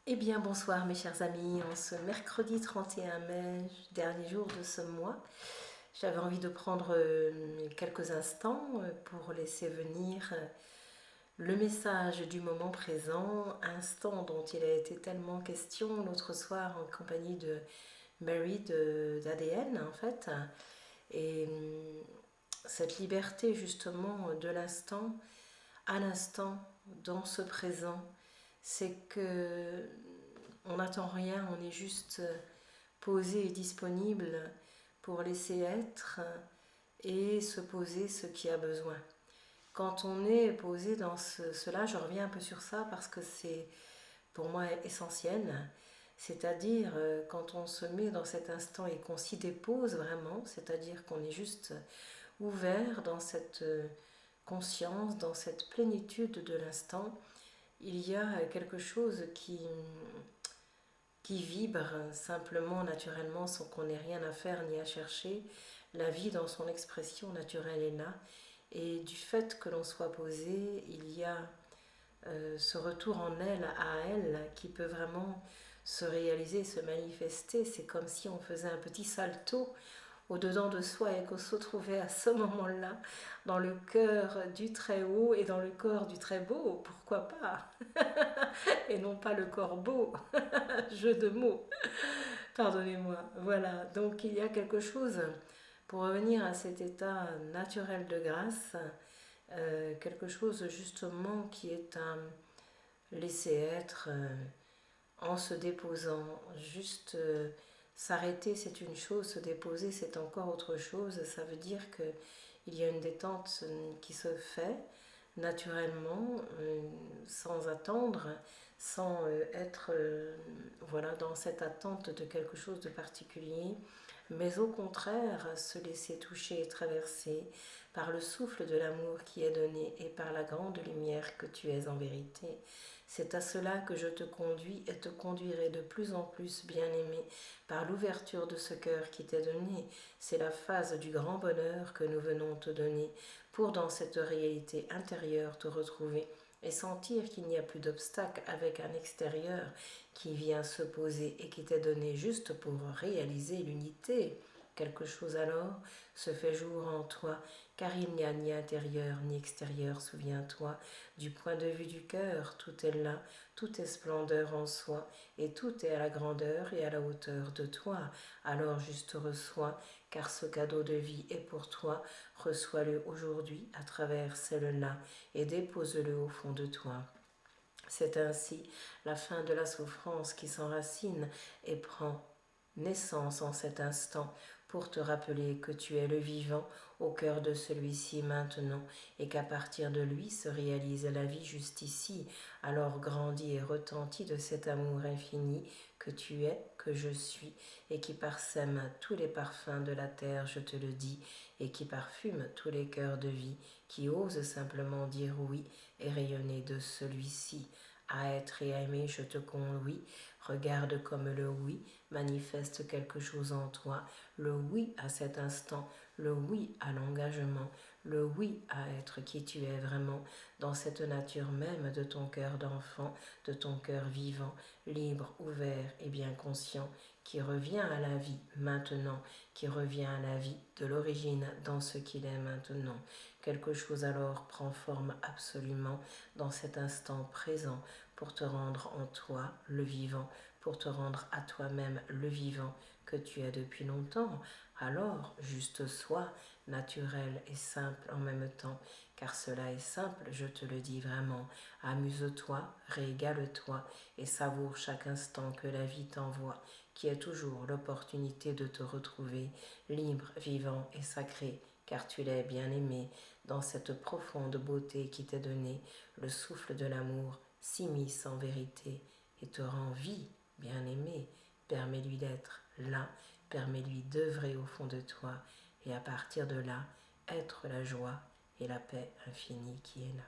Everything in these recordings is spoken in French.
Eh bien, bonsoir mes chers amis, en ce mercredi 31 mai, dernier jour de ce mois, j'avais envie de prendre quelques instants pour laisser venir le message du moment présent, instant dont il a été tellement question l'autre soir en compagnie de Mary d'ADN en fait, et cette liberté justement de l'instant à l'instant, dans ce présent, c'est que on n'attend rien, on est juste posé et disponible pour laisser être et se poser ce qui a besoin. Quand on est posé dans cela, je reviens un peu sur ça parce que c'est pour moi essentiel, c'est-à-dire quand on se met dans cet instant et qu'on s'y dépose vraiment, c'est-à-dire qu'on est juste ouvert dans cette conscience, dans cette plénitude de l'instant, il y a quelque chose qui vibre simplement, naturellement, sans qu'on ait rien à faire ni à chercher. La vie dans son expression naturelle est là. Et du fait que l'on soit posé, il y a ce retour en elle, à elle, qui peut vraiment se réaliser, se manifester. C'est comme si on faisait un petit salto au-dedans de soi et qu'on se retrouvait à ce moment-là dans le cœur du très haut et dans le corps du très beau, pourquoi pas, et non pas le corbeau, jeu de mots, pardonnez-moi. Voilà, donc il y a quelque chose, pour revenir à cet état naturel de grâce, quelque chose justement qui est un laisser être en se déposant, juste s'arrêter c'est une chose, se déposer c'est encore autre chose, ça veut dire qu'il y a une détente qui se fait naturellement, sans attendre, sans être voilà, dans cette attente de quelque chose de particulier, mais au contraire se laisser toucher et traverser par le souffle de l'amour qui est donné et par la grande lumière que tu es en vérité. C'est à cela que je te conduis et te conduirai de plus en plus, bien-aimé, par l'ouverture de ce cœur qui t'est donné. C'est la phase du grand bonheur que nous venons te donner pour dans cette réalité intérieure te retrouver et sentir qu'il n'y a plus d'obstacle avec un extérieur qui vient se poser et qui t'est donné juste pour réaliser l'unité. Quelque chose alors se fait jour en toi, car il n'y a ni intérieur ni extérieur, souviens-toi. Du point de vue du cœur, tout est là, tout est splendeur en soi, et tout est à la grandeur et à la hauteur de toi. Alors juste reçois, car ce cadeau de vie est pour toi. Reçois-le aujourd'hui à travers celle-là et dépose-le au fond de toi. C'est ainsi la fin de la souffrance qui s'enracine et prend naissance en cet instant pour te rappeler que tu es le vivant au cœur de celui-ci maintenant et qu'à partir de lui se réalise la vie juste ici. Alors grandis et retentis de cet amour infini que tu es, que je suis, et qui parsème tous les parfums de la terre, je te le dis, et qui parfume tous les cœurs de vie, qui osent simplement dire oui et rayonner de celui-ci. À être et à aimer, je te conduis. Regarde comme le oui manifeste quelque chose en toi, le oui à cet instant, le oui à l'engagement, le oui à être qui tu es vraiment, dans cette nature même de ton cœur d'enfant, de ton cœur vivant, libre, ouvert et bien conscient, qui revient à la vie maintenant, qui revient à la vie de l'origine dans ce qu'il est maintenant. Quelque chose alors prend forme absolument dans cet instant présent pour te rendre en toi le vivant, pour te rendre à toi-même le vivant que tu es depuis longtemps. Alors, juste sois naturel et simple en même temps, car cela est simple, je te le dis vraiment. Amuse-toi, régale-toi et savoure chaque instant que la vie t'envoie, qui est toujours l'opportunité de te retrouver libre, vivant et sacré, car tu l'es bien aimé, dans cette profonde beauté qui t'est donnée, le souffle de l'amour s'immisce en vérité et te rend vie, bien-aimé. Permets-lui d'être là, permets-lui d'œuvrer au fond de toi, et à partir de là, être la joie et la paix infinie qui est là.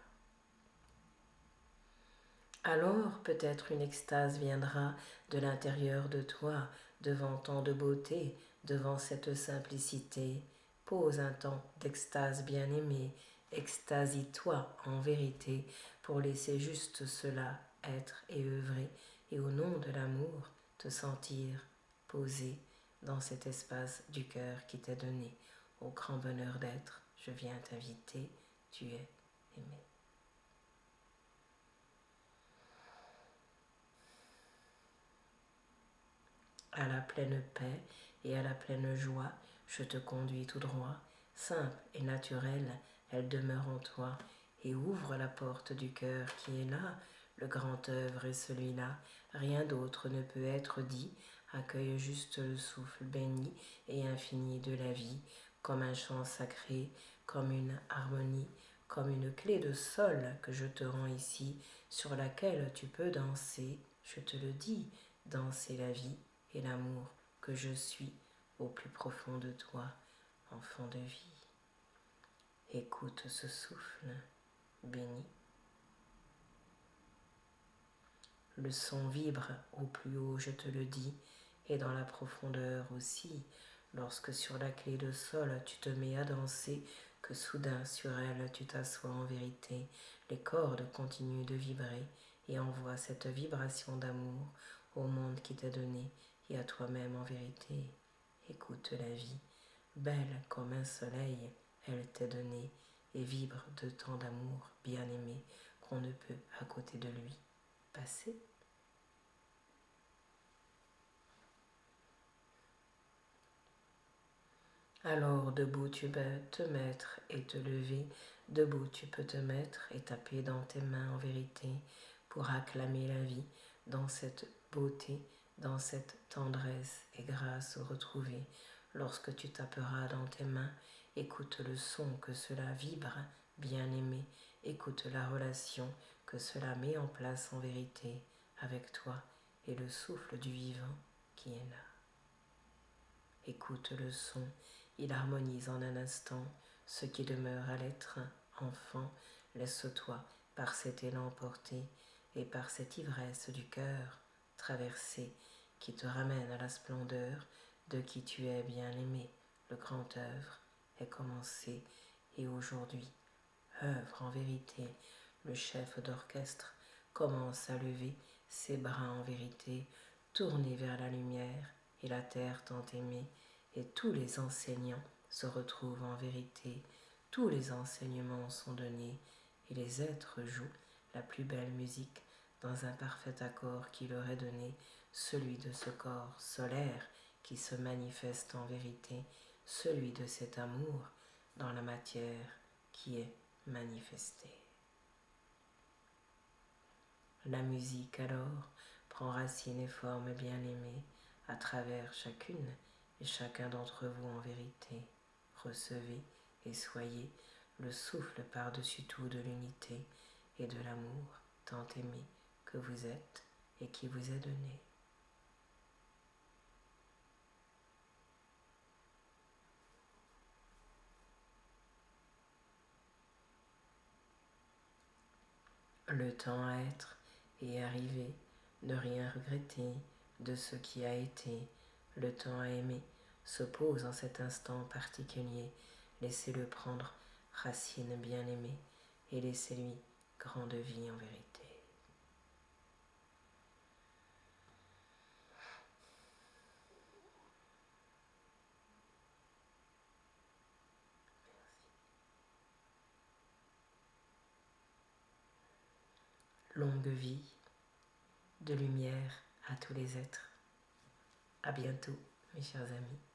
Alors peut-être une extase viendra de l'intérieur de toi, devant tant de beauté, devant cette simplicité. Pose un temps d'extase bien-aimée, extasie-toi en vérité pour laisser juste cela être et œuvrer et au nom de l'amour, te sentir posé dans cet espace du cœur qui t'est donné. Au grand bonheur d'être, je viens t'inviter, tu es aimé. À la pleine paix et à la pleine joie, je te conduis tout droit, simple et naturelle, elle demeure en toi, et ouvre la porte du cœur qui est là, le grand œuvre est celui-là, rien d'autre ne peut être dit, accueille juste le souffle béni et infini de la vie, comme un chant sacré, comme une harmonie, comme une clé de sol que je te rends ici, sur laquelle tu peux danser, je te le dis, danser la vie et l'amour que je suis au plus profond de toi, enfant de vie. Écoute ce souffle béni. Le son vibre au plus haut, je te le dis, et dans la profondeur aussi, lorsque sur la clé de sol tu te mets à danser, que soudain sur elle tu t'assois en vérité, les cordes continuent de vibrer et envoient cette vibration d'amour au monde qui t'est donné et à toi-même en vérité. Écoute la vie, belle comme un soleil, elle t'est donnée et vibre de tant d'amour bien-aimé qu'on ne peut à côté de lui passer. Alors debout tu peux te mettre et te lever, debout tu peux te mettre et taper dans tes mains en vérité pour acclamer la vie dans cette beauté, dans cette tendresse et grâce retrouvée. Lorsque tu taperas dans tes mains, écoute le son que cela vibre, bien-aimé, écoute la relation que cela met en place en vérité avec toi et le souffle du vivant qui est là. Écoute le son, il harmonise en un instant ce qui demeure à l'être enfant. Laisse-toi par cet élan porter et par cette ivresse du cœur traverser qui te ramène à la splendeur de qui tu es bien-aimé. Le grand œuvre est commencé et aujourd'hui, œuvre en vérité, le chef d'orchestre commence à lever ses bras en vérité, tournés vers la lumière et la terre tant aimée, et tous les enseignants se retrouvent en vérité, tous les enseignements sont donnés, et les êtres jouent la plus belle musique dans un parfait accord qui leur est donné, celui de ce corps solaire qui se manifeste en vérité, celui de cet amour dans la matière qui est manifestée. La musique alors prend racine et forme bien-aimée à travers chacune et chacun d'entre vous en vérité. Recevez et soyez le souffle par-dessus tout de l'unité et de l'amour tant aimé que vous êtes et qui vous est donné. Le temps à être et arriver, ne rien regretter de ce qui a été, le temps à aimer se pose en cet instant particulier, laissez-le prendre racine bien-aimée et laissez-lui grande vie en vérité. Longue vie, de lumière à tous les êtres. À bientôt, mes chers amis.